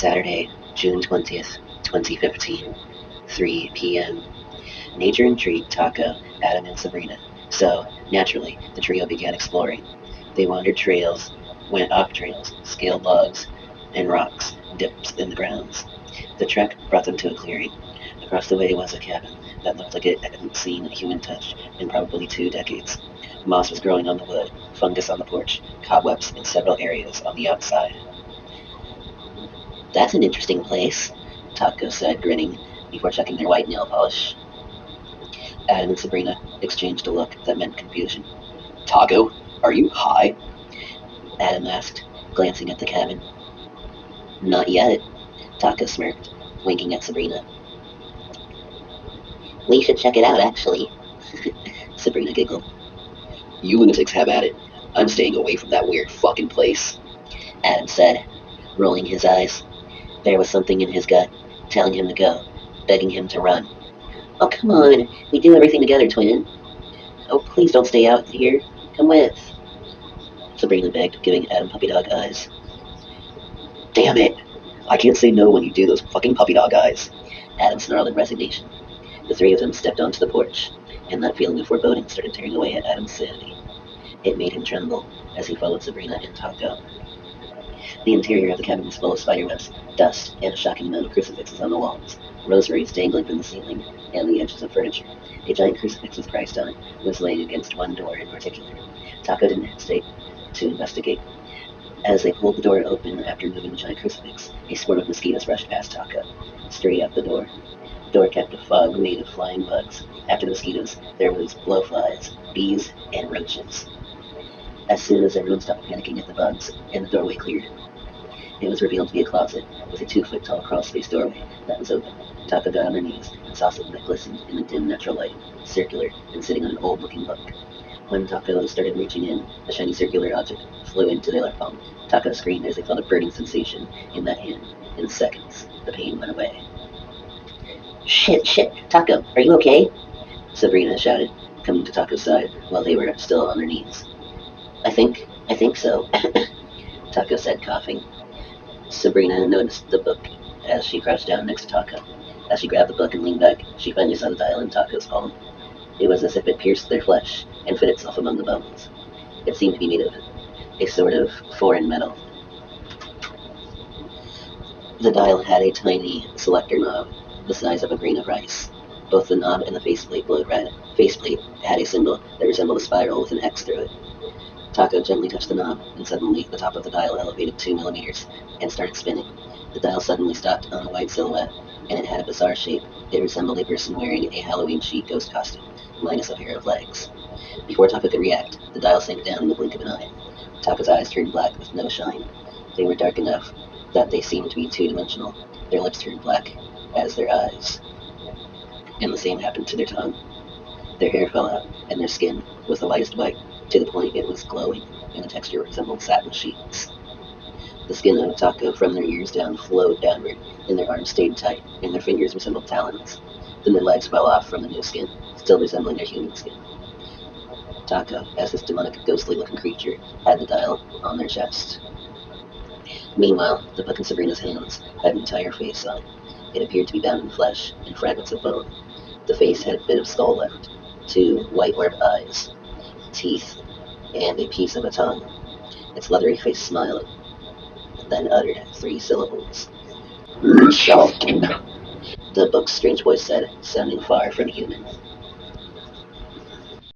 Saturday, June 20th, 2015, 3 p.m. Nature intrigued Taco, Adam, and Sabrina, so, naturally, the trio began exploring. They wandered trails, went off trails, scaled logs and rocks, dipped in the grounds. The trek brought them to a clearing. Across the way was a cabin that looked like it hadn't seen a human touch in probably 2 decades. Moss was growing on the wood, fungus on the porch, cobwebs in several areas on the outside. "That's an interesting place," Taco said, grinning, before checking their white nail polish. Adam and Sabrina exchanged a look that meant confusion. "Taco, are you high?" Adam asked, glancing at the cabin. "Not yet," Taco smirked, winking at Sabrina. "We should check it out, actually," Sabrina giggled. "You lunatics have at it. I'm staying away from that weird fucking place," Adam said, rolling his eyes. There was something in his gut, telling him to go, begging him to run. "Oh, come on. We do everything together, twin." "Oh, please don't stay out here. Come with," Sabrina begged, giving Adam puppy dog eyes. "Damn it! I can't say no when you do those fucking puppy dog eyes," Adam snarled in resignation. The three of them stepped onto the porch, and that feeling of foreboding started tearing away at Adam's sanity. It made him tremble as he followed Sabrina and Taco. The interior of the cabin was full of spiderwebs, dust, and a shocking amount of crucifixes on the walls, rosaries dangling from the ceiling and the edges of furniture. A giant crucifix with Christ on it was laying against one door in particular. Taco didn't hesitate to investigate. As they pulled the door open after moving the giant crucifix, a swarm of mosquitoes rushed past Taco, straight out the door. The door kept a fog made of flying bugs. After the mosquitoes, there was blowflies, bees, and roaches. As soon as everyone stopped panicking at the bugs, and the doorway cleared, it was revealed to be a closet with a 2-foot-tall crawl-space doorway that was open. Taco got on their knees and saw something that glistened in the dim natural light, circular and sitting on an old-looking book. When Taco started reaching in, a shiny circular object flew into their left palm. Taco screamed as they felt a burning sensation in that hand. In seconds, the pain went away. Shit, Taco, are you okay?" Sabrina shouted, coming to Taco's side while they were still on their knees. I think so," Taco said, coughing. Sabrina noticed the book as she crouched down next to Taco. As she grabbed the book and leaned back, she finally saw the dial in Taco's palm. It was as if it pierced their flesh and fit itself among the bones. It seemed to be made of a sort of foreign metal. The dial had a tiny selector knob, the size of a grain of rice. Both the knob and the faceplate glowed red. Faceplate had a symbol that resembled a spiral with an X through it. Taco gently touched the knob, and suddenly the top of the dial elevated 2 millimeters and started spinning. The dial suddenly stopped on a white silhouette, and it had a bizarre shape. It resembled a person wearing a Halloween chic ghost costume, minus a pair of legs. Before Taco could react, the dial sank down in the blink of an eye. Taco's eyes turned black with no shine. They were dark enough that they seemed to be 2-dimensional. Their lips turned black as their eyes. And the same happened to their tongue. Their hair fell out, and their skin was the lightest white, to the point it was glowing, and the texture resembled satin sheets. The skin of Taco from their ears down flowed downward, and their arms stayed tight, and their fingers resembled talons. Then their legs fell off from the new skin, still resembling their human skin. Taco, as this demonic, ghostly-looking creature, had the dial on their chest. Meanwhile, the book in Sabrina's hands had an entire face on it. It appeared to be bound in flesh and fragments of bone. The face had a bit of skull left, 2 white-orbed eyes, teeth, and a piece of a tongue. Its leathery face smiled, then uttered 3 syllables. "Shocking," the book's strange voice said, sounding far from human.